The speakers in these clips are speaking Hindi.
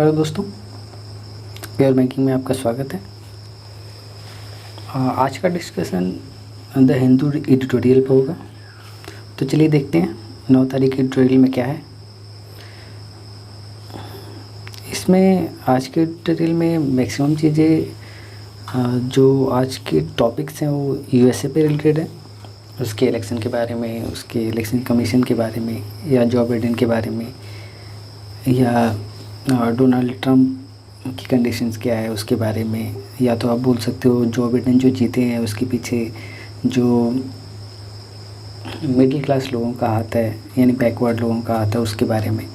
नमस्कार दोस्तों, पेयर बैंकिंग में आपका स्वागत है। आज का डिस्कशन द हिंदू एडिटोरियल पर होगा। तो चलिए देखते हैं 9 तारीख के एडिटोरियल में क्या है। इसमें आज के एडिटोरियल में मैक्सिमम चीज़ें जो आज के टॉपिक्स हैं वो यूएसए पे रिलेटेड है। उसके इलेक्शन के बारे में, उसके इलेक्शन कमीशन के बारे में, या जो बाइडेन के बारे में, या डोनाल्ड ट्रंप की कंडीशंस क्या है उसके बारे में, या तो आप बोल सकते हो जो बाइडेन जो जीते हैं उसके पीछे जो मिडिल क्लास लोगों का हाथ है, यानी बैकवर्ड लोगों का हाथ है, उसके बारे में।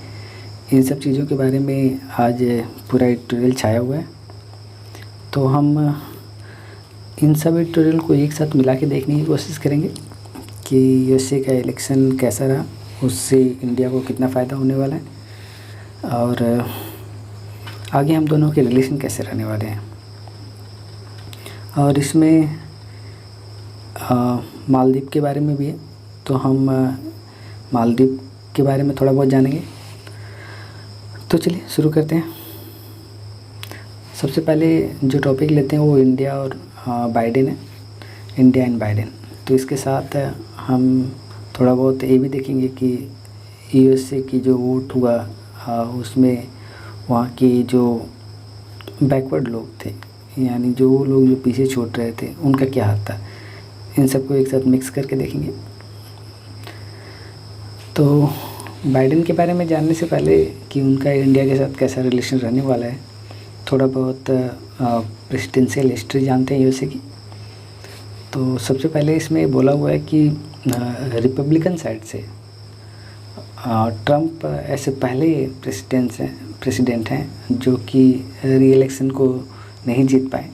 इन सब चीज़ों के बारे में आज पूरा एडिटोरियल छाया हुआ है। तो हम इन सब एडिटोरियल को एक साथ मिला के देखने की कोशिश करेंगे कि यूएसए का इलेक्शन कैसा रहा, उससे इंडिया को कितना फ़ायदा होने वाला है, और आगे हम दोनों के रिलेशन कैसे रहने वाले हैं। और इसमें मालदीव के बारे में भी है, तो हम मालदीव के बारे में थोड़ा बहुत जानेंगे। तो चलिए शुरू करते हैं। सबसे पहले जो टॉपिक लेते हैं वो इंडिया और बाइडेन है, इंडिया एंड बाइडेन। तो इसके साथ हम थोड़ा बहुत ये भी देखेंगे कि यूएसए की जो वोट हुआ उसमें वहाँ की जो बैकवर्ड लोग थे, यानी जो लोग जो पीछे छूट रहे थे, उनका क्या हाथ था। इन सबको एक साथ मिक्स करके देखेंगे। तो बाइडेन के बारे में जानने से पहले कि उनका इंडिया के साथ कैसा रिलेशन रहने वाला है, थोड़ा बहुत प्रेसिडेंशियल हिस्ट्री जानते हैं यूएसए की। तो सबसे पहले इसमें बोला हुआ है कि रिपब्लिकन साइड से ट्रंप ऐसे पहले प्रेसिडेंट हैं जो कि री-इलेक्शन को नहीं जीत पाए।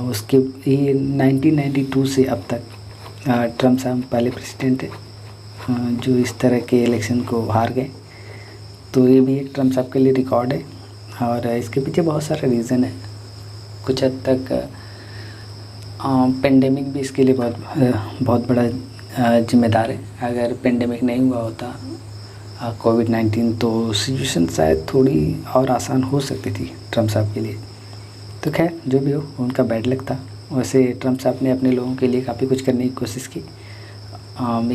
उसके ये 1992 से अब तक ट्रंप साहब पहले प्रेसिडेंट है जो इस तरह के इलेक्शन को हार गए। तो ये भी एक ट्रंप साहब के लिए रिकॉर्ड है, और इसके पीछे बहुत सारे रीज़न है। कुछ हद तक पेंडेमिक भी इसके लिए बहुत बड़ा जिम्मेदार है। अगर पेंडेमिक नहीं हुआ होता कोविड-19 तो सिचुएशन शायद थोड़ी और आसान हो सकती थी ट्रंप साहब के लिए। तो खैर जो भी हो, उनका बैड लक था। वैसे ट्रंप साहब ने अपने लोगों के लिए काफ़ी कुछ करने की कोशिश की,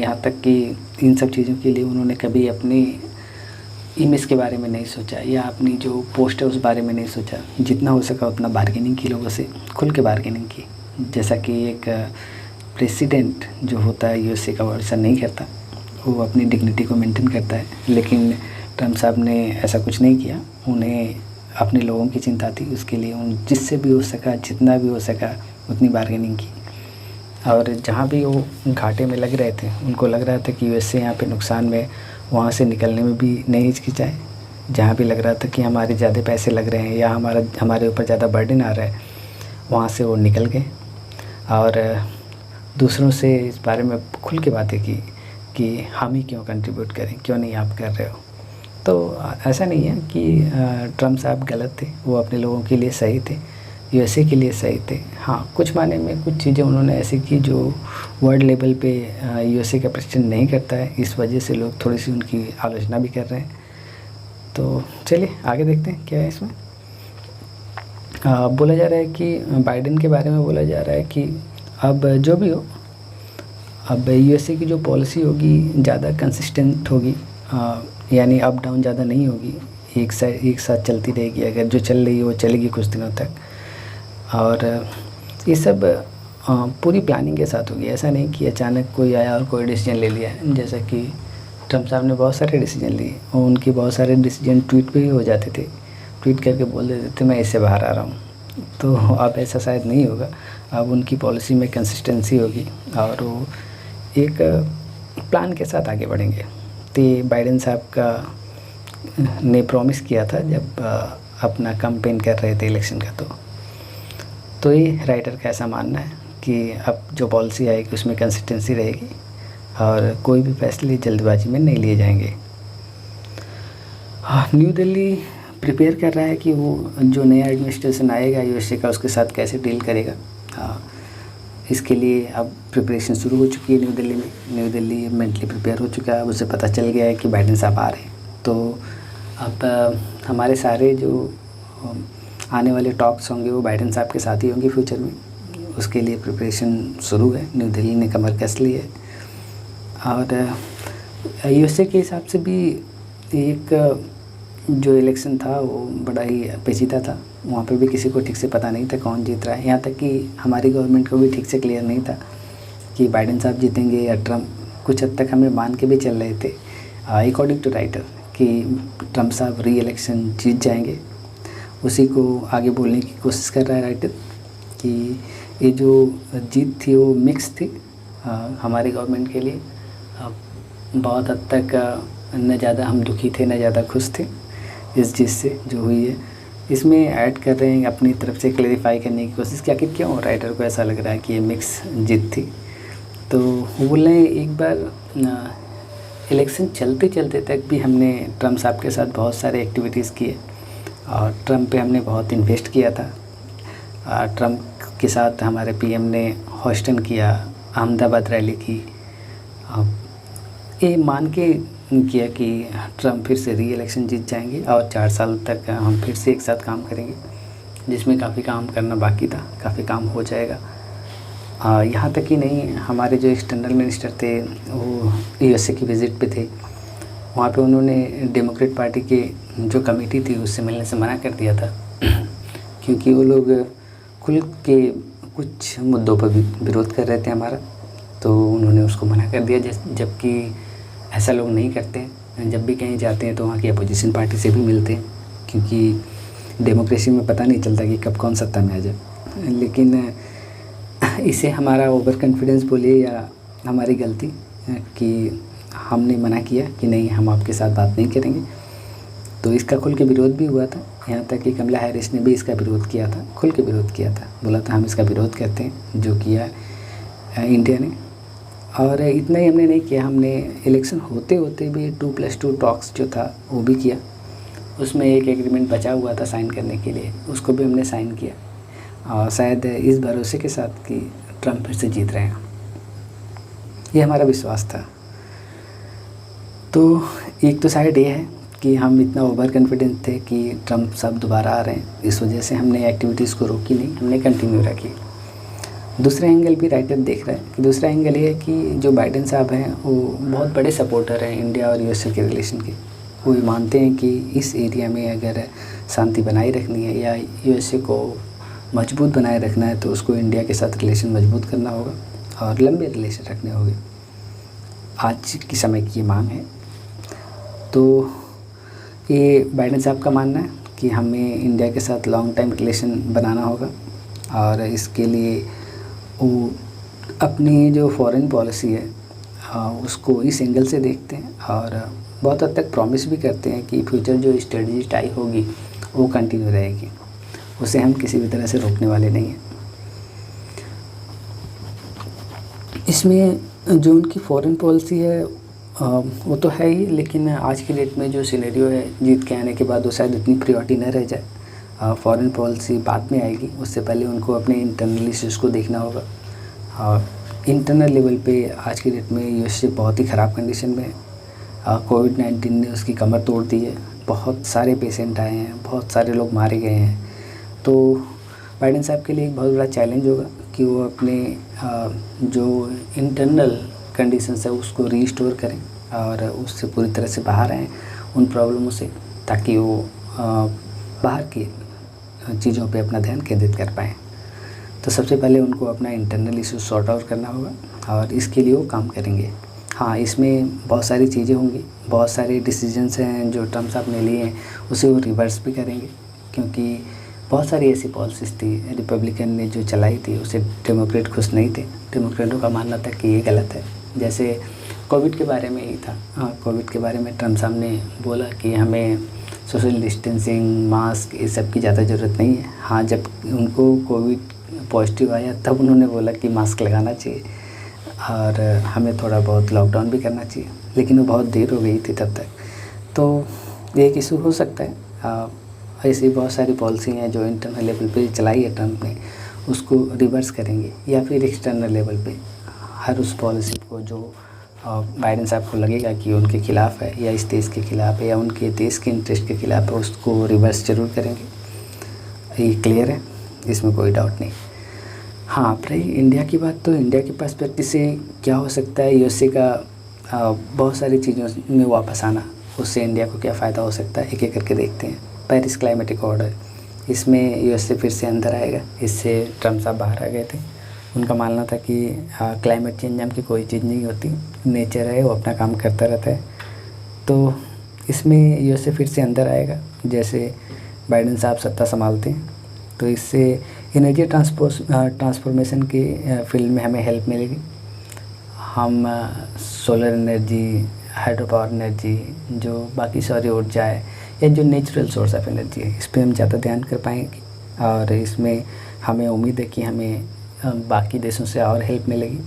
यहाँ तक कि इन सब चीज़ों के लिए उन्होंने कभी अपनी इमेज के बारे में नहीं सोचा, या अपनी जो पोस्ट है उस बारे में नहीं सोचा। जितना हो सका उतना बार्गेनिंग की, लोगों से खुल के बार्गेनिंग की। जैसा कि एक प्रेसिडेंट जो होता है यूएसए का, वो ऐसा नहीं करता, वो अपनी डिग्निटी को मेंटेन करता है। लेकिन ट्रंप साहब ने ऐसा कुछ नहीं किया। उन्हें अपने लोगों की चिंता थी, उसके लिए उन जिससे भी हो सका, जितना भी हो सका, उतनी बार्गेनिंग की। और जहाँ भी वो घाटे में लग रहे थे, उनको लग रहा था कि यूएसए यहाँ पे नुकसान में, वहाँ से निकलने में भी नहीं हिचकिचाए। जहाँ भी लग रहा था कि हमारे ज़्यादा पैसे लग रहे हैं या हमारे ऊपर ज़्यादा बर्डन आ रहा है, वहाँ से वो निकल गए और दूसरों से इस बारे में खुल के बातें की कि हम ही क्यों कंट्रीब्यूट करें, क्यों नहीं आप कर रहे हो। तो ऐसा नहीं है कि ट्रंप साहब गलत थे, वो अपने लोगों के लिए सही थे, यूएसए के लिए सही थे। हाँ, कुछ मायने में कुछ चीज़ें उन्होंने ऐसी की जो वर्ल्ड लेवल पे यूएसए का प्रेसिडेंट नहीं करता है, इस वजह से लोग थोड़ी सी उनकी आलोचना भी कर रहे हैं। तो चलिए आगे देखते हैं क्या है इसमें। बोला जा रहा है कि बाइडेन के बारे में बोला जा रहा है कि अब जो भी हो, अब यूएसए की जो पॉलिसी होगी ज़्यादा कंसिस्टेंट होगी, यानी अप डाउन ज़्यादा नहीं होगी, एक साथ चलती रहेगी। अगर जो चल रही है वो चलेगी कुछ दिनों तक, और ये सब पूरी प्लानिंग के साथ होगी। ऐसा नहीं कि अचानक कोई आया और कोई डिसीजन ले लिया। जैसा कि ट्रंप साहब ने बहुत सारे डिसीजन लिए, और उनके बहुत सारे डिसीजन ट्वीट पे ही हो जाते थे, ट्वीट करके बोल देते थे मैं इससे बाहर आ रहा हूँ। तो अब ऐसा शायद नहीं होगा। अब उनकी पॉलिसी में कंसिस्टेंसी होगी और वो एक प्लान के साथ आगे बढ़ेंगे। तो बाइडेन साहब का ने प्रॉमिस किया था जब अपना कैंपेन कर रहे थे इलेक्शन का। तो ये राइटर का ऐसा मानना है कि अब जो पॉलिसी आएगी उसमें कंसिस्टेंसी रहेगी और कोई भी फैसले जल्दबाजी में नहीं लिए जाएंगे। न्यू दिल्ली प्रिपेयर कर रहा है कि वो जो नया एडमिनिस्ट्रेशन आएगा यूएसए का, उसके साथ कैसे डील करेगा। इसके लिए अब प्रिपरेशन शुरू हो चुकी है न्यू दिल्ली में। न्यू दिल्ली मेंटली प्रिपेयर हो चुका है। अब उसे पता चल गया है कि बाइडेन साहब आ रहे हैं। तो अब हमारे सारे जो आने वाले टॉक्स होंगे वो बाइडेन साहब के साथ ही होंगे फ्यूचर में। उसके लिए प्रिपरेशन शुरू है, न्यू दिल्ली ने कमर कस ली है। और यूएसए के हिसाब से भी एक जो इलेक्शन था वो बड़ा ही पेचीदा था। वहाँ पे भी किसी को ठीक से पता नहीं था कौन जीत रहा है। यहाँ तक कि हमारी गवर्नमेंट को भी ठीक से क्लियर नहीं था कि बाइडेन साहब जीतेंगे या ट्रम्प। कुछ हद तक हमें मान के भी चल रहे थे अकॉर्डिंग टू राइटर कि ट्रम्प साहब री इलेक्शन जीत जाएंगे। उसी को आगे बोलने की कोशिश कर रहा है राइटर कि ये जो जीत थी वो मिक्स थी हमारी गवर्नमेंट के लिए। बहुत हद तक न ज़्यादा हम दुखी थे न ज़्यादा खुश थे इस चीज़ से जो हुई है। इसमें ऐड कर रहे हैं अपनी तरफ से क्लेरिफाई करने की कोशिश कि आखिर क्यों राइटर को ऐसा लग रहा है कि ये मिक्स जीत थी। तो वो बोल रहे हैं एक बार इलेक्शन चलते चलते तक भी हमने ट्रम्प साहब के साथ बहुत सारे एक्टिविटीज़ किए और ट्रम्प पे हमने बहुत इन्वेस्ट किया था। ट्रम्प के साथ हमारे पीएम ने ह्यूस्टन किया, अहमदाबाद रैली की। ये मान के किया कि ट्रम्प फिर से री इलेक्शन जीत जाएंगे और 4 साल तक हम फिर से एक साथ काम करेंगे, जिसमें काफ़ी काम करना बाकी था, काफ़ी काम हो जाएगा। यहाँ तक ही नहीं, हमारे जो एक्सटर्नल मिनिस्टर थे वो यूएसए की विज़िट पे थे। वहाँ पे उन्होंने डेमोक्रेट पार्टी के जो कमेटी थी उससे मिलने से मना कर दिया था क्योंकि वो लोग खुल के कुछ मुद्दों पर भी विरोध कर रहे थे हमारा, तो उन्होंने उसको मना कर दिया। जबकि ऐसा लोग नहीं करते। जब भी कहीं जाते हैं तो वहाँ की अपोजिशन पार्टी से भी मिलते हैं, क्योंकि डेमोक्रेसी में पता नहीं चलता कि कब कौन सत्ता में आ जाए। लेकिन इसे हमारा ओवर कॉन्फिडेंस बोलिए या हमारी गलती कि हमने मना किया कि नहीं, हम आपके साथ बात नहीं करेंगे। तो इसका खुल के विरोध भी हुआ था। यहाँ तक कि कमला हैरिस ने भी इसका विरोध किया था, खुल के विरोध किया था, बोला था हम इसका विरोध करते हैं जो किया इंडिया ने। और इतना ही हमने नहीं किया, हमने इलेक्शन होते होते भी 2+2 टॉक्स जो था वो भी किया। उसमें एक एग्रीमेंट बचा हुआ था साइन करने के लिए, उसको भी हमने साइन किया और शायद इस भरोसे के साथ कि ट्रम्प फिर से जीत रहे हैं, ये हमारा विश्वास था। तो एक तो साइड ये है कि हम इतना ओवर कॉन्फिडेंट थे कि ट्रम्प साहब दोबारा आ रहे हैं, इस वजह से हमने एक्टिविटीज़ को रोकी नहीं, हमने कंटिन्यू रखी। दूसरा एंगल भी राइटर देख रहा है कि दूसरा एंगल ये है कि जो बाइडेन साहब हैं वो बहुत बड़े सपोर्टर हैं इंडिया और यूएसए के रिलेशन के। वो भी मानते हैं कि इस एरिया में अगर शांति बनाए रखनी है या यूएसए को मजबूत बनाए रखना है तो उसको इंडिया के साथ रिलेशन मजबूत करना होगा और लंबे रिलेशन रखने होंगे। आज के समय की ये मांग है। तो ये बाइडेन साहब का मानना है कि हमें इंडिया के साथ लॉन्ग टाइम रिलेशन बनाना होगा और इसके लिए वो अपनी जो फॉरेन पॉलिसी है उसको इस एंगल से देखते हैं और बहुत हद तक प्रॉमिस भी करते हैं कि फ्यूचर जो स्ट्रेटजी टाई होगी वो कंटिन्यू रहेगी, उसे हम किसी भी तरह से रोकने वाले नहीं हैं। इसमें जो उनकी फॉरेन पॉलिसी है वो तो है ही, लेकिन आज की डेट में जो सिनेरियो है जीत के आने के बाद वो शायद इतनी प्रायोरिटी न रह जाए। फॉरेन पॉलिसी बाद में आएगी, उससे पहले उनको अपने इंटरनल इश्यूज को देखना होगा। और इंटरनल लेवल पे आज की डेट में यूएसए बहुत ही ख़राब कंडीशन में है। कोविड-19 ने उसकी कमर तोड़ दी है, बहुत सारे पेशेंट आए हैं, बहुत सारे लोग मारे गए हैं। तो बाइडेन साहब के लिए एक बहुत बड़ा चैलेंज होगा कि वो अपने जो इंटरनल कंडीशंस है उसको रीस्टोर करें और उससे पूरी तरह से बाहर आएँ उन प्रॉब्लमों से, ताकि वो बाहर की चीज़ों पे अपना ध्यान केंद्रित कर पाएँ। तो सबसे पहले उनको अपना इंटरनल इशू सॉर्ट आउट करना होगा और इसके लिए वो काम करेंगे। हाँ, इसमें बहुत सारी चीज़ें होंगी, बहुत सारे डिसीजंस हैं जो ट्रम्प साहब ने लिए हैं उसे वो रिवर्स भी करेंगे, क्योंकि बहुत सारी ऐसी पॉलिसीज़ थी रिपब्लिकन ने जो चलाई थी उसे डेमोक्रेट खुश नहीं थे। डेमोक्रेटों का मानना था कि ये गलत है। जैसे कोविड के बारे में ही था। कोविड के बारे में ट्रम्प साहब ने बोला कि हमें सोशल डिस्टेंसिंग, मास्क, ये सब की ज़्यादा ज़रूरत नहीं है। हाँ, जब उनको कोविड पॉजिटिव आया तब उन्होंने बोला कि मास्क लगाना चाहिए और हमें थोड़ा बहुत लॉकडाउन भी करना चाहिए, लेकिन वो बहुत देर हो गई थी तब तक। तो ये एक इशू हो सकता है। ऐसी बहुत सारी पॉलिसी हैं जो इंटरनल लेवल पे चलाई है ट्रम्प ने, उसको रिवर्स करेंगे या फिर एक्सटर्नल लेवल पे हर उस पॉलिसी को जो और बाइडेन साहब को लगेगा कि उनके खिलाफ़ है या इस देश के खिलाफ़ है या उनके देश के इंटरेस्ट के खिलाफ़ है, उसको रिवर्स ज़रूर करेंगे। ये क्लियर है, इसमें कोई डाउट नहीं। हाँ, अब रही इंडिया की बात, तो इंडिया के पर्सपेक्टिव से क्या हो सकता है, यूएसए का बहुत सारी चीज़ों में वापस आना, उससे इंडिया को क्या फ़ायदा हो सकता है, एक एक करके देखते हैं। पेरिस क्लाइमेटिक ऑर्डर, इसमें यूएसए फिर से अंदर आएगा। इससे ट्रम्प साहब बाहर आ गए थे। उनका मानना था कि क्लाइमेट चेंज नाम की कोई चीज़ नहीं होती, नेचर है, वो अपना काम करता रहता है। तो इसमें यूएसए फिर से अंदर आएगा जैसे बाइडेन साहब सत्ता संभालते हैं। तो इससे एनर्जी ट्रांसफॉर्मेशन के फील्ड में हमें हेल्प मिलेगी। हम solar energy, hydro power energy, जो बाकी सारी ऊर्जा है या जो नेचुरल सोर्स ऑफ एनर्जी है, इस पर हम ज़्यादा ध्यान कर पाएंगे। और इसमें हमें उम्मीद है कि हमें बाकी देशों से और हेल्प मिलेगी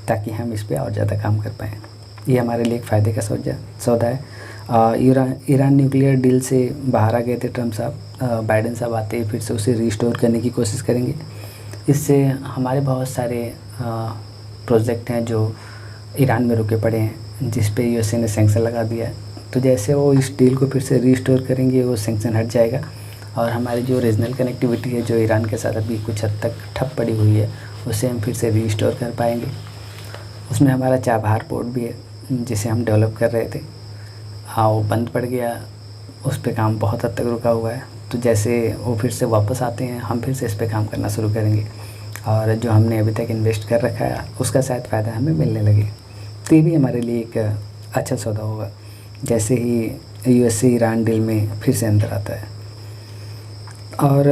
ताकि हम इस पर और ज़्यादा काम कर पाएँ। ये हमारे लिए एक फ़ायदे का सौदा है। ईरान न्यूक्लियर डील से बाहर आ गए थे ट्रम्प साहब। बाइडेन साहब आते ही फिर से उसे रिस्टोर करने की कोशिश करेंगे। इससे हमारे बहुत सारे प्रोजेक्ट हैं जो ईरान में रुके पड़े हैं, जिस पे यूएसए ने सैंक्शन लगा दिया है। तो जैसे वो इस डील को फिर से रिस्टोर करेंगे, वो सैंक्शन हट जाएगा और हमारी जो रीजनल कनेक्टिविटी है, जो ईरान के साथ अभी कुछ हद तक ठप पड़ी हुई है, उसे हम फिर से रिस्टोर कर पाएंगे। उसमें हमारा चाबहार पोर्ट भी है, जिसे हम डेवलप कर रहे थे। हाँ, वो बंद पड़ गया, उस पर काम बहुत हद तक रुका हुआ है। तो जैसे वो फिर से वापस आते हैं, हम फिर से इस पर काम करना शुरू करेंगे और जो हमने अभी तक इन्वेस्ट कर रखा है उसका शायद फ़ायदा हमें मिलने लगे। तो ये भी हमारे लिए एक अच्छा सौदा होगा जैसे ही यूएसए ईरान डील में फिर से अंदर आता है। और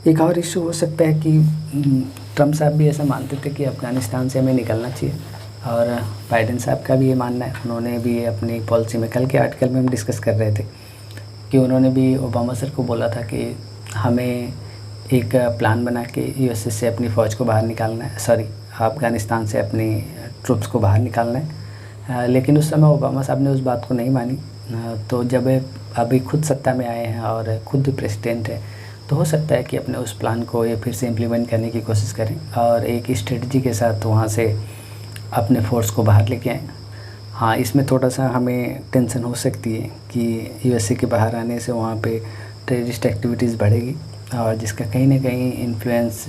एक और इशू हो सकता है कि ट्रम्प साहब भी ऐसा मानते थे कि अफ़गानिस्तान से हमें निकलना चाहिए, और बाइडेन साहब का भी ये मानना है। उन्होंने भी अपनी पॉलिसी में, कल के आर्टिकल में हम डिस्कस कर रहे थे कि उन्होंने भी ओबामा सर को बोला था कि हमें एक प्लान बना के यूएसए से अपनी फ़ौज को बाहर निकालना है, अफ़गानिस्तान से अपनी ट्रूप्स को बाहर निकालना है। लेकिन उस समय ओबामा साहब ने उस बात को नहीं मानी। तो जब अभी खुद सत्ता में आए हैं और खुद प्रेसिडेंट है, तो हो सकता है कि अपने उस प्लान को ये फिर से इम्प्लीमेंट करने की कोशिश करें और एक स्ट्रेटजी के साथ वहाँ से अपने फोर्स को बाहर लेके आएँ। हाँ, इसमें थोड़ा सा हमें टेंशन हो सकती है कि यूएसए के बाहर आने से वहाँ पे टेररिस्ट एक्टिविटीज़ बढ़ेगी और जिसका कहीं ना कहीं इन्फ्लुएंस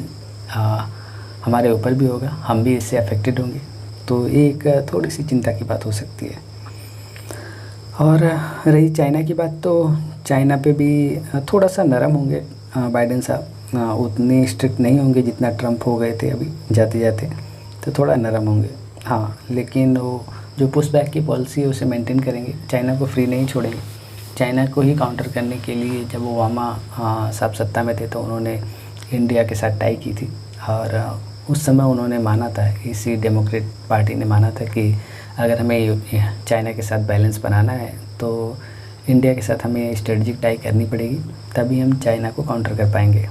हमारे ऊपर भी होगा, हम भी इससे अफेक्टेड होंगे। तो एक थोड़ी सी चिंता की बात हो सकती है। और रही चाइना की बात, तो चाइना पे भी थोड़ा सा नरम होंगे बाइडेन साहब, उतने स्ट्रिक्ट नहीं होंगे जितना ट्रम्प हो गए थे अभी जाते जाते, तो थोड़ा नरम होंगे। हाँ, लेकिन वो जो पुश बैक की पॉलिसी है उसे मेंटेन करेंगे, चाइना को फ्री नहीं छोड़ेंगे। चाइना को ही काउंटर करने के लिए जब ओबामा साहब सत्ता में थे तो उन्होंने इंडिया के साथ टाई की थी और उस समय उन्होंने माना था, इसी डेमोक्रेट पार्टी ने माना था कि अगर हमें चाइना के साथ बैलेंस बनाना है तो इंडिया के साथ हमें स्ट्रेटजिक टाई करनी पड़ेगी, तभी हम चाइना को काउंटर कर पाएंगे।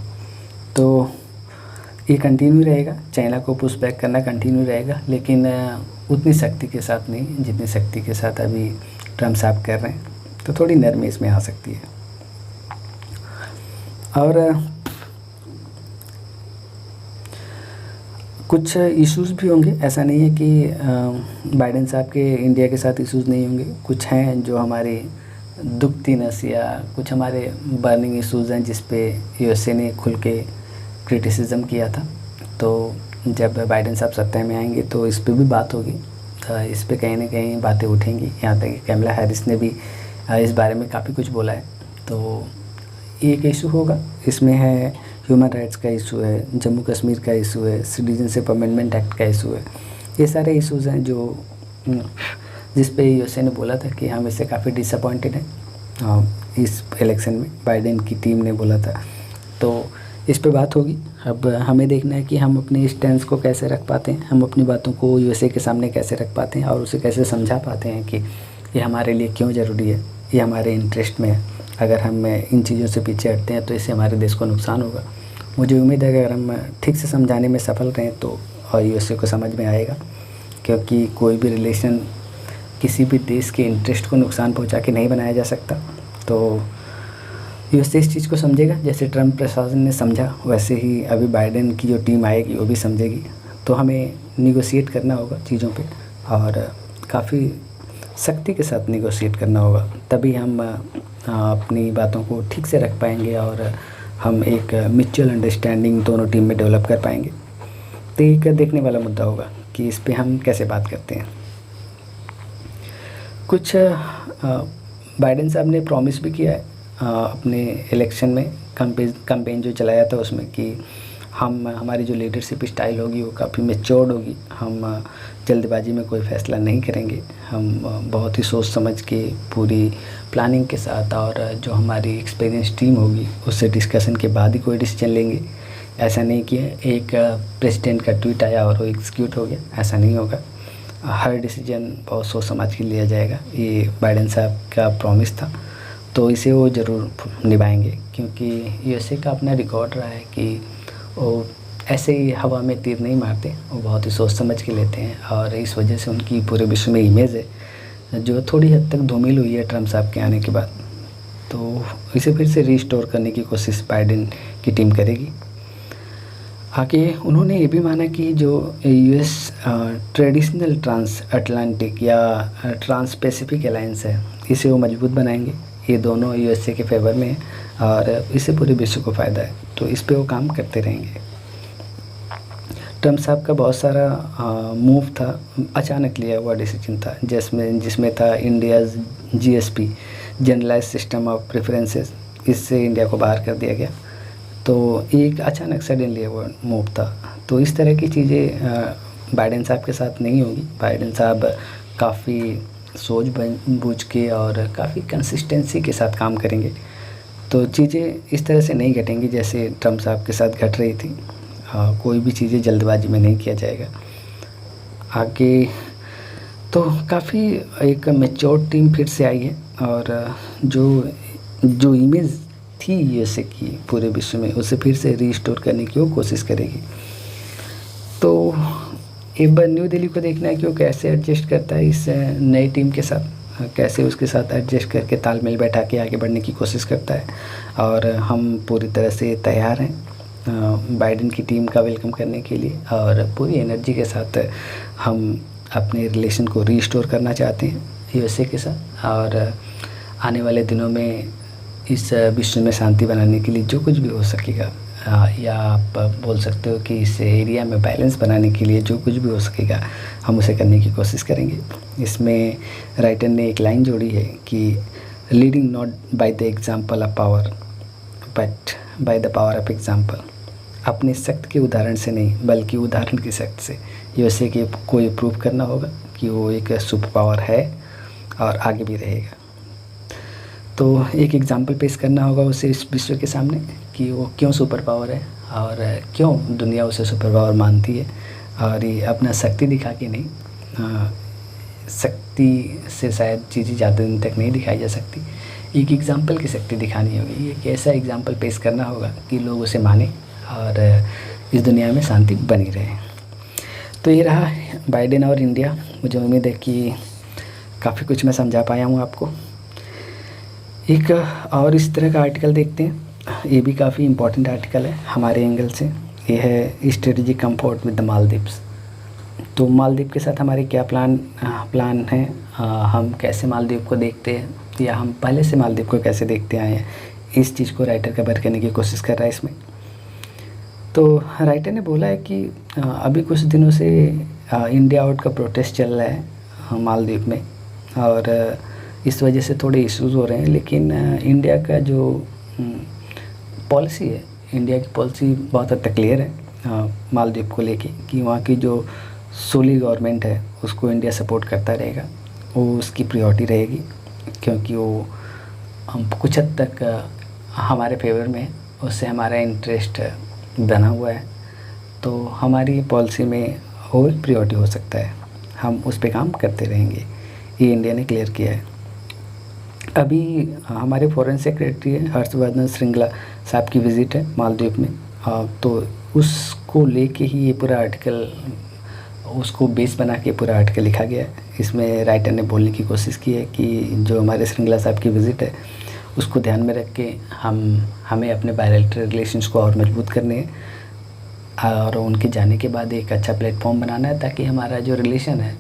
तो ये कंटिन्यू रहेगा, चाइना को पुश बैक करना कंटिन्यू रहेगा, लेकिन उतनी शक्ति के साथ नहीं जितनी शक्ति के साथ अभी ट्रम्प साहब कर रहे हैं। तो थोड़ी नरमी इसमें आ सकती है। और कुछ इश्यूज़ भी होंगे, ऐसा नहीं है कि बाइडेन साहब के इंडिया के साथ इश्यूज़ नहीं होंगे। कुछ हैं जो हमारे दुखती नस या कुछ हमारे बर्निंग इश्यूज़ हैं जिस पे यूएसए ने खुल के क्रिटिसिज्म किया था। तो जब बाइडेन साहब सत्ता में आएंगे तो इस पे भी बात होगी, इस पे कहीं ना कहीं बातें उठेंगी। यहाँ तक कि कैमला हैरिस ने भी इस बारे में काफ़ी कुछ बोला है। तो एक इशू होगा, इसमें है ह्यूमन राइट्स का इशू है, जम्मू कश्मीर का इशू है, सिटीजनशिप अमेंडमेंट एक्ट का इशू है। ये सारे इशूज़ हैं जो जिस पे यूएसए ने बोला था कि हम इससे काफ़ी डिसअपॉइंटेड हैं इस इलेक्शन में, बाइडेन की टीम ने बोला था। तो इस पे बात होगी। अब हमें देखना है कि हम अपने स्टैंड को कैसे रख पाते हैं, हम अपनी बातों को यूएसए के सामने कैसे रख पाते हैं और उसे कैसे समझा पाते हैं कि ये हमारे लिए क्यों ज़रूरी है, ये हमारे इंटरेस्ट में है। अगर हम इन चीज़ों से पीछे हटते हैं तो इससे हमारे देश को नुकसान होगा। मुझे उम्मीद है कि अगर हम ठीक से समझाने में सफल रहें तो यूएसए को समझ में आएगा, क्योंकि कोई भी रिलेशन किसी भी देश के इंटरेस्ट को नुकसान पहुंचा के नहीं बनाया जा सकता। तो यूएसए इस चीज़ को समझेगा, जैसे ट्रम्प प्रशासन ने समझा वैसे ही अभी बाइडेन की जो टीम आएगी वो भी समझेगी। तो हमें निगोशिएट करना होगा चीज़ों पे और काफ़ी सख्ती के साथ निगोशिएट करना होगा, तभी हम अपनी बातों को ठीक से रख पाएंगे और हम एक म्यूचुअल अंडरस्टैंडिंग दोनों टीम में डेवलप कर पाएंगे। तो एक देखने वाला मुद्दा होगा कि इस पे हम कैसे बात करते हैं। कुछ बाइडेन साहब ने प्रॉमिस भी किया है अपने इलेक्शन में, कैंपेन जो चलाया था उसमें, कि हमारी जो लीडरशिप स्टाइल होगी वो काफ़ी मैच्योर्ड होगी, हम जल्दबाजी में कोई फ़ैसला नहीं करेंगे, हम बहुत ही सोच समझ के पूरी प्लानिंग के साथ और जो हमारी एक्सपीरियंस टीम होगी उससे डिस्कशन के बाद ही कोई डिसीजन लेंगे। ऐसा नहीं कि एक प्रेसिडेंट का ट्वीट आया और वो एग्जीक्यूट हो गया, ऐसा नहीं होगा। हर डिसीजन बहुत सोच समझ के लिया जाएगा, ये बाइडेन साहब का प्रॉमिस था, तो इसे वो ज़रूर निभाएंगे, क्योंकि यूएसए का अपना रिकॉर्ड रहा है कि वो ऐसे ही हवा में तीर नहीं मारते, वो बहुत ही सोच समझ के लेते हैं, और इस वजह से उनकी पूरे विश्व में इमेज है जो थोड़ी हद तक धूमिल हुई है ट्रम्प साहब के आने के बाद। तो इसे फिर से रीस्टोर करने की कोशिश बाइडेन की टीम करेगी। आगे उन्होंने ये भी माना कि जो यूएस ट्रेडिशनल ट्रांस अटलांटिक या ट्रांस पैसिफिक अलायंस है, इसे वो मजबूत बनाएंगे। ये दोनों यूएसए के फेवर में है और इससे पूरे विश्व को फ़ायदा है, तो इस पे वो काम करते रहेंगे। ट्रम्प साहब का बहुत सारा मूव था, अचानक लिया हुआ डिसीजन था, जिसमें था India's GSP, generalise system of preferences, इससे इंडिया को बाहर कर दिया गया। तो एक अचानक सडन लिया हुआ मूव था। तो इस तरह की चीज़ें बाइडेन साहब के साथ नहीं होगी। बाइडेन साहब काफ़ी सोच बूझ के और काफ़ी कंसिस्टेंसी के साथ काम करेंगे, तो चीज़ें इस तरह से नहीं घटेंगी जैसे ट्रम्प साहब के साथ घट रही थी। कोई भी चीज़ें जल्दबाजी में नहीं किया जाएगा। आगे तो काफ़ी एक मैच्योर टीम फिर से आई है, और जो इमेज थी यूएसए की पूरे विश्व में, उसे फिर से रीस्टोर करने की वो कोशिश करेगी। तो एक बार न्यू दिल्ली को देखना है कि वो कैसे एडजस्ट करता है इस नई टीम के साथ, कैसे उसके साथ एडजस्ट करके तालमेल बैठा के आगे बढ़ने की कोशिश करता है। और हम पूरी तरह से तैयार हैं बाइडेन की टीम का वेलकम करने के लिए, और पूरी एनर्जी के साथ हम अपने रिलेशन को रीस्टोर करना चाहते हैं यूएसए के साथ। और आने वाले दिनों में इस विश्व में शांति बनाने के लिए जो कुछ भी हो सकेगा, या आप बोल सकते हो कि इस एरिया में बैलेंस बनाने के लिए जो कुछ भी हो सकेगा, हम उसे करने की कोशिश करेंगे। इसमें राइटर ने एक लाइन जोड़ी है कि leading not by the example of power but by the power of example. अपने शक्ति के उदाहरण से नहीं बल्कि उदाहरण की शक्ति से यूएसए के को ये प्रूव करना होगा कि वो एक सुपर पावर है और आगे भी रहेगा। तो एक एग्ज़ाम्पल पेश करना होगा उसे इस विश्व के सामने कि वो क्यों सुपर पावर है और क्यों दुनिया उसे सुपर पावर मानती है। और ये अपना शक्ति दिखा के नहीं, शक्ति से शायद चीज़ें ज़्यादा दिन तक नहीं दिखाई जा सकती, एक एग्ज़ाम्पल की शक्ति दिखानी होगी। एक ऐसा एग्ज़ाम्पल पेश करना होगा कि लोग उसे माने और इस दुनिया में शांति बनी रहे। तो ये रहा बाइडेन और इंडिया। मुझे उम्मीद है कि काफ़ी कुछ मैं समझा पाया हूँ आपको। एक और इस तरह का आर्टिकल देखते हैं, ये भी काफ़ी इम्पोर्टेंट आर्टिकल है हमारे एंगल से। ये है strategic comfort with the Maldives. तो मालदीव के साथ हमारे क्या प्लान है, हम कैसे मालदीव को देखते हैं, या हम पहले से मालदीव को कैसे देखते आए हैं, इस चीज़ को राइटर कवर करने की कोशिश कर रहा है इसमें। तो राइटर ने बोला है कि अभी कुछ दिनों से इंडिया आउट का प्रोटेस्ट चल रहा है मालदीव में, और इस वजह से थोड़े इश्यूज़ हो रहे हैं। लेकिन इंडिया का जो पॉलिसी है, इंडिया की पॉलिसी बहुत हद तक क्लियर है मालदीव को लेके, कि वहाँ की जो सोली गवर्नमेंट है उसको इंडिया सपोर्ट करता रहेगा, वो उसकी प्रायोरिटी रहेगी, क्योंकि वो हम कुछ हद तक हमारे फेवर में, उससे हमारा इंटरेस्ट बना हुआ है। तो हमारी पॉलिसी में वो प्रायोरिटी हो सकता है, हम उस पर काम करते रहेंगे, ये इंडिया ने क्लियर किया है। अभी हमारे फॉरेन सेक्रेटरी हर्षवर्धन श्रृंगला साहब की विज़िट है मालदीव में, तो उसको लेके ही ये पूरा आर्टिकल, उसको बेस बना के पूरा आर्टिकल लिखा गया है। इसमें राइटर ने बोलने की कोशिश की है कि जो हमारे श्रृंगला साहब की विज़िट है उसको ध्यान में रख के हमें अपने बायलैटरल रिलेशंस को और मजबूत करने हैं। और उनके जाने के बाद एक अच्छा प्लेटफॉर्म बनाना है, ताकि हमारा जो रिलेशन है,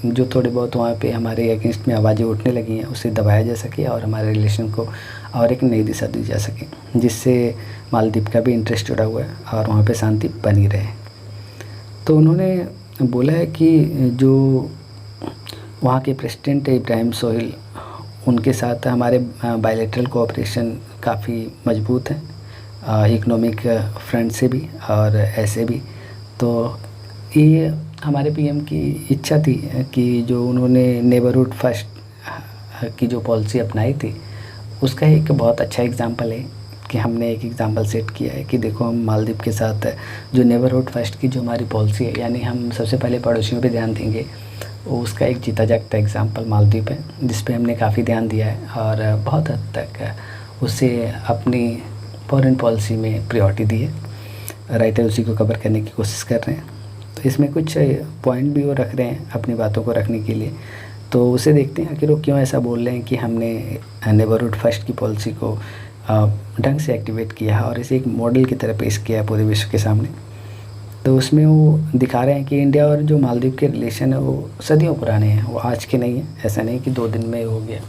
जो थोड़े बहुत वहाँ पे हमारे अगेंस्ट में आवाज़ें उठने लगी हैं, उसे दबाया जा सके और हमारे रिलेशन को और एक नई दिशा दी जा सके, जिससे मालदीव का भी इंटरेस्ट जुड़ा हुआ है और वहाँ पे शांति बनी रहे। तो उन्होंने बोला है कि जो वहाँ के प्रेसिडेंट इब्राहिम सोहेल, उनके साथ हमारे बायलैटरल कोऑपरेशन काफ़ी मजबूत है, इकोनॉमिक फ्रंट से भी और ऐसे भी। तो ये हमारे पीएम की इच्छा थी कि जो उन्होंने नेबरहुड फर्स्ट की जो पॉलिसी अपनाई थी, उसका एक बहुत अच्छा एग्जांपल है कि हमने एक एग्जांपल सेट किया है कि देखो हम मालदीव के साथ जो नेबरहुड फर्स्ट की जो हमारी पॉलिसी है, यानी हम सबसे पहले पड़ोसियों पे ध्यान देंगे, उसका एक जीता जागता एग्जांपल मालदीव है, जिस पे हमने काफ़ी ध्यान दिया है और बहुत हद तक उसे अपनी फॉरेन पॉलिसी में प्रायोरिटी दी है। राइटर उसी को कवर करने की कोशिश कर रहे हैं, तो इसमें कुछ पॉइंट भी वो रख रहे हैं अपनी बातों को रखने के लिए। तो उसे देखते हैं आखिर वो क्यों ऐसा बोल रहे हैं कि हमने नेबरहुड फर्स्ट की पॉलिसी को ढंग से एक्टिवेट किया है और इसे एक मॉडल की तरह पेश किया है पूरे विश्व के सामने। तो उसमें वो दिखा रहे हैं कि इंडिया और जो मालदीव के रिलेशन है वो सदियों पुराने हैं, वो आज के नहीं है। ऐसा नहीं कि 2 दिन में हो गया,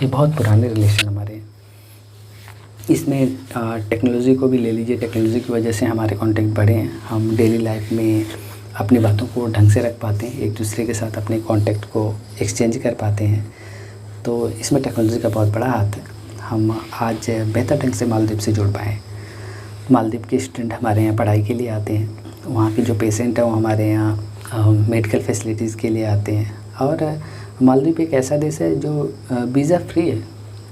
ये बहुत पुराने रिलेशन हमारे हैं। इसमें टेक्नोलॉजी को भी ले लीजिए, टेक्नोलॉजी की वजह से हमारे कॉन्टेक्ट बढ़े हैं, हम डेली लाइफ में अपनी बातों को ढंग से रख पाते हैं, एक दूसरे के साथ अपने कॉन्टेक्ट को एक्सचेंज कर पाते हैं। तो इसमें टेक्नोलॉजी का बहुत बड़ा हाथ है। हम आज बेहतर ढंग से मालदीव से जुड़ पाए। मालदीव के स्टूडेंट हमारे यहाँ पढ़ाई के लिए आते हैं, वहाँ के जो पेशेंट हैं वो हमारे यहाँ मेडिकल फैसिलिटीज़ के लिए आते हैं। और मालदीव एक ऐसा देश है जो वीज़ा फ्री है,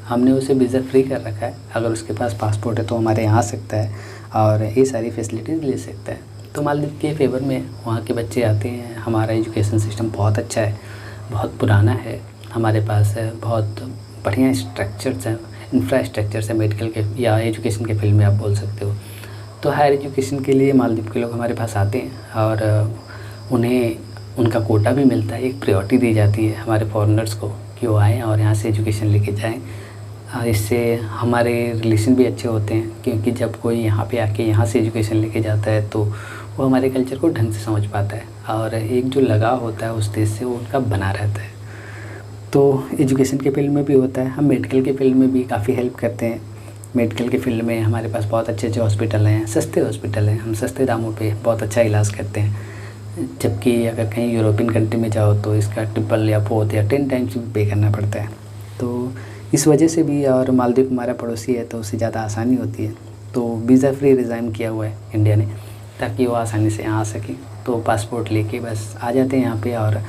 हमने उसे वीज़ा फ्री कर रखा है। अगर उसके पास पासपोर्ट है तो हमारे यहाँ आ सकता है और ये सारी फैसिलिटीज़ ले सकता है। तो मालदीव के फेवर में वहाँ के बच्चे आते हैं। हमारा एजुकेशन सिस्टम बहुत अच्छा है, बहुत पुराना है, हमारे पास है बहुत बढ़िया स्ट्रक्चर्स हैं, इंफ्रास्ट्रक्चर्स है मेडिकल के या एजुकेशन के फील्ड में आप बोल सकते हो। तो हायर एजुकेशन के लिए मालदीव के लोग हमारे पास आते हैं और उन्हें उनका कोटा भी मिलता है, एक प्रायोरिटी दी जाती है हमारे फॉरेनर्स को कि वो आएँ और यहाँ से एजुकेशन लेके जाएँ। इससे हमारे रिलेशन भी अच्छे होते हैं, क्योंकि जब कोई यहाँ पे आके यहाँ से एजुकेशन लेके जाता है तो वो हमारे कल्चर को ढंग से समझ पाता है और एक जो लगाव होता है उस देश से वो उनका बना रहता है। तो एजुकेशन के फील्ड में भी होता है, हम मेडिकल के फील्ड में भी काफ़ी हेल्प करते हैं। मेडिकल के फील्ड में हमारे पास बहुत अच्छे अच्छे हॉस्पिटल हैं, सस्ते हॉस्पिटल हैं, हम सस्ते दामों पे बहुत अच्छा इलाज करते हैं। जबकि अगर कहीं यूरोपियन कंट्री में जाओ तो इसका ट्रिपल या 4 या 10 टाइम्स भी पे करना पड़ता है। तो इस वजह से भी, और मालदीव हमारा पड़ोसी है तो उससे ज़्यादा आसानी होती है। तो वीज़ा फ्री रिज़ाइन किया हुआ है इंडिया ने, ताकि वो आसानी से यहाँ आ सके। तो पासपोर्ट लेके बस आ जाते हैं यहाँ पे और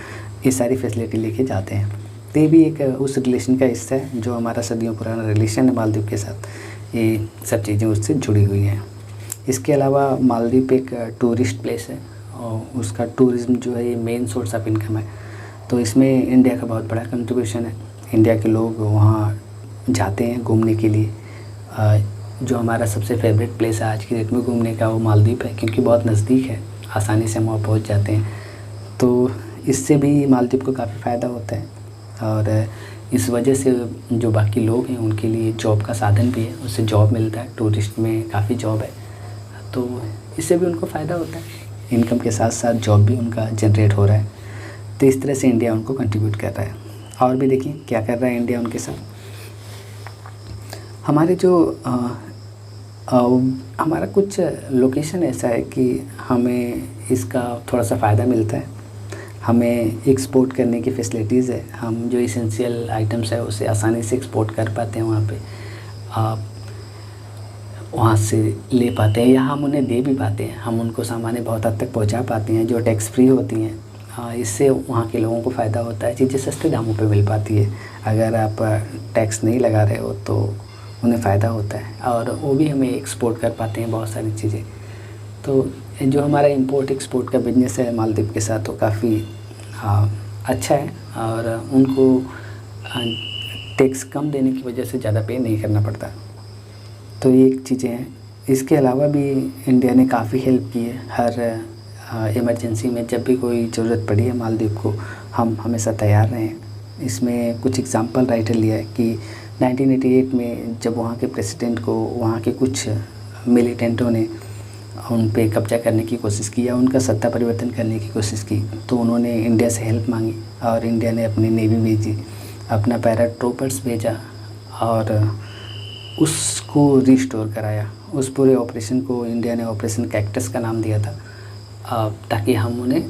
ये सारी फैसिलिटी लेके जाते हैं। तो ये भी एक उस रिलेशन का हिस्सा है जो हमारा सदियों पुराना रिलेशन है मालदीव के साथ, ये सब चीज़ें उससे जुड़ी हुई हैं। इसके अलावा मालदीव एक टूरिस्ट प्लेस है और उसका टूरिज़्म जो है ये मेन सोर्स ऑफ इनकम है। तो इसमें इंडिया का बहुत बड़ा कंट्रीब्यूशन है। इंडिया के लोग वहाँ जाते हैं घूमने के लिए। जो हमारा सबसे फेवरेट प्लेस है आज की डेट में घूमने का, वो मालदीव है, क्योंकि बहुत नज़दीक है, आसानी से हम वहाँ पहुँच जाते हैं। तो इससे भी मालदीव को काफ़ी फ़ायदा होता है और इस वजह से जो बाकी लोग हैं उनके लिए जॉब का साधन भी है, उससे जॉब मिलता है। टूरिस्ट में काफ़ी जॉब है, तो इससे भी उनको फ़ायदा होता है। इनकम के साथ साथ जॉब भी उनका जनरेट हो रहा है। तो इस तरह से इंडिया उनको कंट्रीब्यूट कर रहा है। और भी देखिए क्या कर रहा है इंडिया उनके साथ। हमारे जो हमारा कुछ लोकेशन ऐसा है कि हमें इसका थोड़ा सा फ़ायदा मिलता है। हमें एक्सपोर्ट करने की फ़ैसिलिटीज़ है, हम जो इसेंशियल आइटम्स है उसे आसानी से एक्सपोर्ट कर पाते हैं, वहाँ पे वहाँ से ले पाते हैं या हम उन्हें दे भी पाते हैं। हम उनको सामान बहुत हद तक पहुँचा पाते हैं जो टैक्स फ्री होती हैं। इससे वहाँ के लोगों को फ़ायदा होता है, चीज़ें सस्ते दामों पे मिल पाती है। अगर आप टैक्स नहीं लगा रहे हो तो उन्हें फ़ायदा होता है और वो भी हमें एक्सपोर्ट कर पाते हैं बहुत सारी चीज़ें। तो जो हमारा इंपोर्ट एक्सपोर्ट का बिजनेस है मालदीव के साथ, तो काफ़ी अच्छा है और उनको टैक्स कम देने की वजह से ज़्यादा पे नहीं करना पड़ता। तो ये एक चीज़ें हैं। इसके अलावा भी इंडिया ने काफ़ी हेल्प की है। हर इमरजेंसी में जब भी कोई ज़रूरत पड़ी है मालदीव को, हम हमेशा तैयार रहे हैं। इसमें कुछ एग्जांपल राइटर लिया है कि 1988 में जब वहाँ के प्रेसिडेंट को वहाँ के कुछ मिलिटेंटों ने उन पे कब्जा करने की कोशिश की या उनका सत्ता परिवर्तन करने की कोशिश की, तो उन्होंने इंडिया से हेल्प मांगी और इंडिया ने अपनी नेवी भेजी, अपना पैरा ट्रूपर्स भेजा और उसको रिस्टोर कराया। उस पूरे ऑपरेशन को इंडिया ने ऑपरेशन कैक्टस का नाम दिया था, ताकि हम उन्हें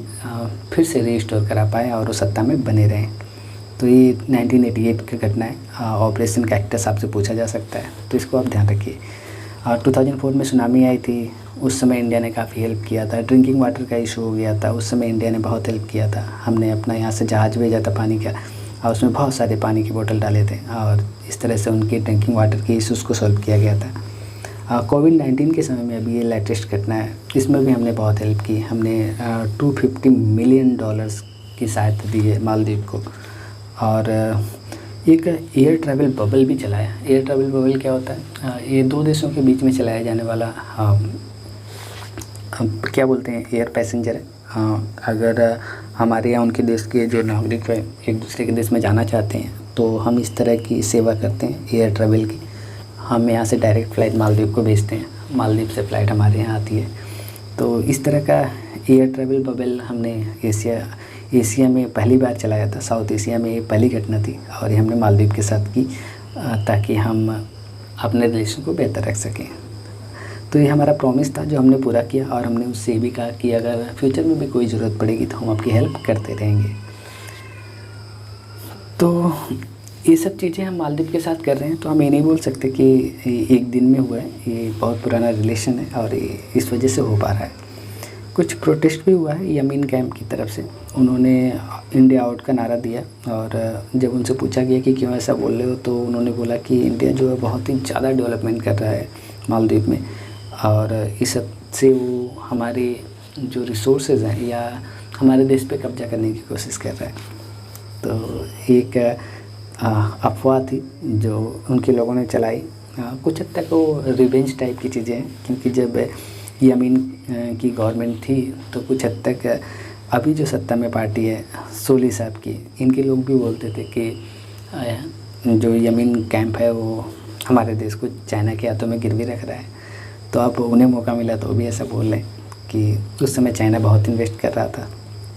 फिर से रिस्टोर करा पाए और वो सत्ता में बने रहें। तो ये 1988 की घटना है। ऑपरेशन कैक्टस आपसे पूछा जा सकता है, तो इसको आप ध्यान रखिए। 2004 में सुनामी आई थी, उस समय इंडिया ने काफ़ी हेल्प किया था। ड्रिंकिंग वाटर का इशू हो गया था, उस समय इंडिया ने बहुत हेल्प किया था। हमने अपना यहाँ से जहाज़ भेजा था पानी का और उसमें बहुत सारे पानी की बोतल डाले थे और इस तरह से उनके ड्रिंकिंग वाटर के इशूज़ को सॉल्व किया गया था। कोविड-19 के समय में अभी ये लेटेस्ट घटना है, इसमें भी हमने बहुत हेल्प की। हमने $250 मिलियन की सहायता दी है मालदीव को और एक एयर ट्रैवल बबल भी चलाया। एयर ट्रैवल बबल क्या होता है? ये दो देशों के बीच में चलाया जाने वाला क्या बोलते हैं, एयर पैसेंजर है। अगर हमारे यहाँ उनके देश के जो नागरिक हैं एक दूसरे के देश में जाना चाहते हैं तो हम इस तरह की सेवा करते हैं एयर ट्रैवल की। हम यहाँ से डायरेक्ट फ़्लाइट मालदीव को भेजते हैं, मालदीव से फ़्लाइट हमारे यहाँ आती है। तो इस तरह का एयर ट्रैवल बबल हमने एशिया में पहली बार चलाया था। साउथ एशिया में ये पहली घटना थी और ये हमने मालदीव के साथ की ताकि हम अपने रिलेशन को बेहतर रख सकें। तो ये हमारा प्रॉमिस था जो हमने पूरा किया और हमने उससे भी कहा कि अगर फ्यूचर में भी कोई ज़रूरत पड़ेगी तो हम आपकी हेल्प करते रहेंगे। तो ये सब चीज़ें हम मालदीव के साथ कर रहे हैं, तो हम ये नहीं बोल सकते कि एक दिन में हुआ है। ये बहुत पुराना रिलेशन है और ये इस वजह से हो पा रहा है। कुछ प्रोटेस्ट भी हुआ है यमीन कैंप की तरफ से, उन्होंने इंडिया आउट का नारा दिया और जब उनसे पूछा गया कि क्यों ऐसा बोल रहे हो तो उन्होंने बोला कि इंडिया जो है बहुत ही ज़्यादा डेवलपमेंट कर रहा है मालदीव में और इस से वो हमारे जो रिसोर्सेज हैं या हमारे देश पे कब्जा करने की कोशिश कर रहा है। तो एक अफवाह थी जो उनके लोगों ने चलाई। कुछ हद तक वो रिवेंज टाइप की चीज़ें हैं, क्योंकि जब यमीन की गवर्नमेंट थी तो कुछ हद तक अभी जो सत्ता में पार्टी है सोली साहब की, इनके लोग भी बोलते थे कि जो यमीन कैंप है वो हमारे देश को चाइना के हाथों में गिरवी रख रहा है। तो अब उन्हें मौका मिला तो भी ऐसा बोल रहे हैं कि उस समय चाइना बहुत इन्वेस्ट कर रहा था,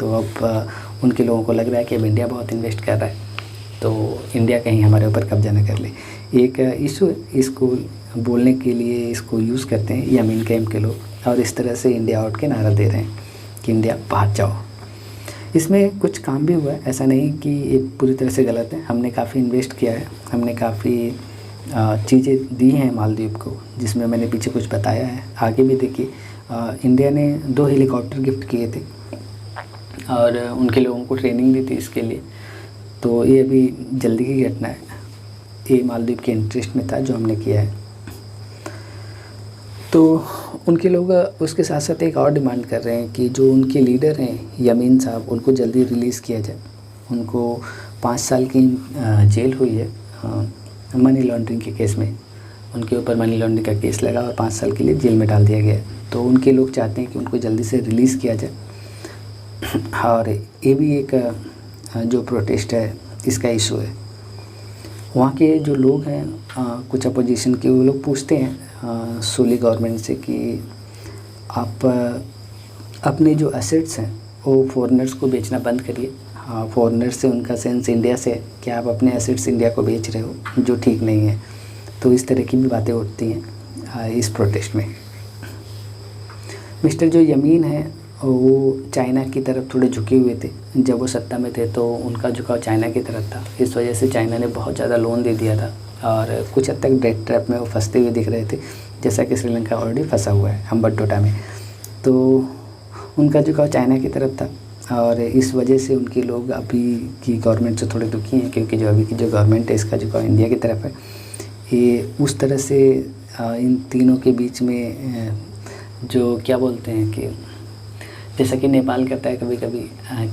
तो अब उनके लोगों को लग रहा है कि अब इंडिया बहुत इन्वेस्ट कर रहा है, तो इंडिया कहीं हमारे ऊपर कब्जा न कर ले। एक इशू इसको बोलने के लिए इसको यूज़ करते हैं यमीन कैंप के लोग और इस तरह से इंडिया आउट के नारा दे रहे हैं कि इंडिया बाहर जाओ। इसमें कुछ काम भी हुआ है, ऐसा नहीं कि ये पूरी तरह से गलत है। हमने काफ़ी इन्वेस्ट किया है, हमने काफ़ी चीज़ें दी हैं मालदीव को, जिसमें मैंने पीछे कुछ बताया है। आगे भी देखिए, इंडिया ने 2 हेलीकॉप्टर गिफ्ट किए थे और उनके लोगों को ट्रेनिंग दी थी इसके लिए। तो ये अभी जल्दी की घटना है, ये मालदीव के इंटरेस्ट में था जो हमने किया है। तो उनके लोग उसके साथ साथ एक और डिमांड कर रहे हैं कि जो उनके लीडर हैं यमीन साहब, उनको जल्दी रिलीज़ किया जाए। उनको 5 साल की जेल हुई है मनी लॉन्ड्रिंग के केस में, उनके ऊपर मनी लॉन्ड्रिंग का केस लगा और 5 साल के लिए जेल में डाल दिया गया। तो उनके लोग चाहते हैं कि उनको जल्दी से रिलीज़ किया जाए और ये भी एक जो प्रोटेस्ट है इसका इशू है। वहाँ के जो लोग हैं कुछ अपोजिशन के, वो लोग पूछते हैं सोली गवर्नमेंट से कि आप अपने जो एसेट्स हैं वो फॉरेनर्स को बेचना बंद करिए। फॉरेनर से उनका सेंस इंडिया से, क्या आप अपने एसेट्स इंडिया को बेच रहे हो जो ठीक नहीं है। तो इस तरह की भी बातें उठती हैं इस प्रोटेस्ट में। मिस्टर जो यमीन है वो चाइना की तरफ थोड़े झुके हुए थे। जब वो सत्ता में थे तो उनका झुकाव चाइना की तरफ था, इस वजह से चाइना ने बहुत ज़्यादा लोन दे दिया था और कुछ हद तक डेट ट्रैप में वो फंसते हुए दिख रहे थे, जैसा कि श्रीलंका ऑलरेडी फंसा हुआ है हम्बनटोटा में। तो उनका झुकाव चाइना की तरफ था और इस वजह से उनके लोग अभी की गवर्नमेंट से थोड़े दुखी हैं, क्योंकि जो अभी की जो गवर्नमेंट है इसका झुकाव इंडिया की तरफ है। ये उस तरह से इन तीनों के बीच में जो क्या बोलते हैं कि जैसा कि नेपाल करता है कभी कभी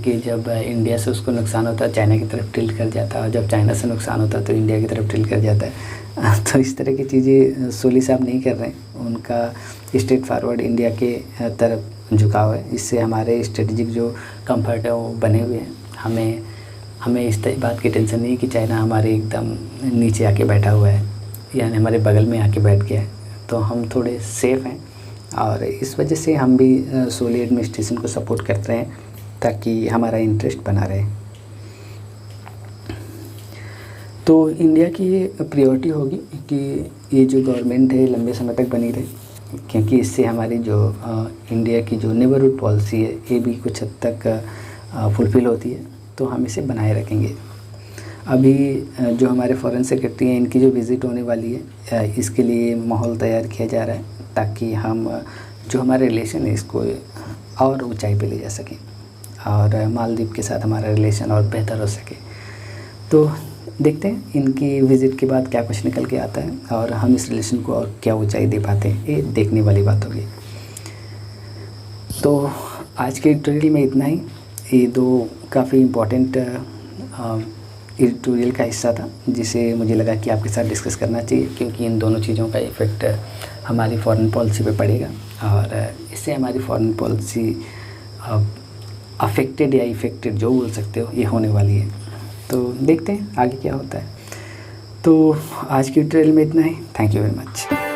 कि जब इंडिया से उसको नुकसान होता है चाइना की तरफ टिल्ट कर जाता है और जब चाइना से नुकसान होता है तो इंडिया की तरफ टिल्ट कर जाता है। तो इस तरह की चीज़ें सोली साहब नहीं कर रहे हैं, उनका स्ट्रेट फॉरवर्ड इंडिया के तरफ झुकाव है। इससे हमारे स्ट्रेटजिक जो कंफर्ट है वो बने हुए हैं। हमें इस बात की टेंशन नहीं कि चाइना हमारे एकदम नीचे आके बैठा हुआ है, यानी हमारे बगल में आके बैठ गया है। तो हम थोड़े सेफ़ हैं और इस वजह से हम भी सोली एडमिनिस्ट्रेशन को सपोर्ट करते हैं ताकि हमारा इंटरेस्ट बना रहे। तो इंडिया की ये प्रायोरिटी होगी कि ये जो गवर्नमेंट है लंबे समय तक बनी रहे, क्योंकि इससे हमारी जो इंडिया की जो नेबरहुड पॉलिसी है ये भी कुछ हद तक फुलफ़िल होती है, तो हम इसे बनाए रखेंगे। अभी जो हमारे फॉरेन सेक्रेटरी हैं इनकी जो विज़िट होने वाली है, इसके लिए माहौल तैयार किया जा रहा है ताकि हम जो हमारे रिलेशन है इसको और ऊंचाई पे ले जा सकें और मालदीव के साथ हमारा रिलेशन और बेहतर हो सके। तो देखते हैं इनकी विज़िट के बाद क्या कुछ निकल के आता है और हम इस रिलेशन को और क्या ऊंचाई दे पाते हैं, ये देखने वाली बात होगी। तो आज के ट्यूटोरियल में इतना ही। ये दो काफ़ी इम्पोर्टेंट ट्यूटोरियल का हिस्सा था जिसे मुझे लगा कि आपके साथ डिस्कस करना चाहिए, क्योंकि इन दोनों चीज़ों का इफ़ेक्ट हमारी फॉरेन पॉलिसी पे पड़ेगा और इससे हमारी फॉरेन पॉलिसी अफेक्टेड या इफ़ेक्टेड जो बोल सकते हो ये होने वाली है। तो देखते हैं आगे क्या होता है। तो आज की ट्यूटोरियल में इतना ही। Thank you very much.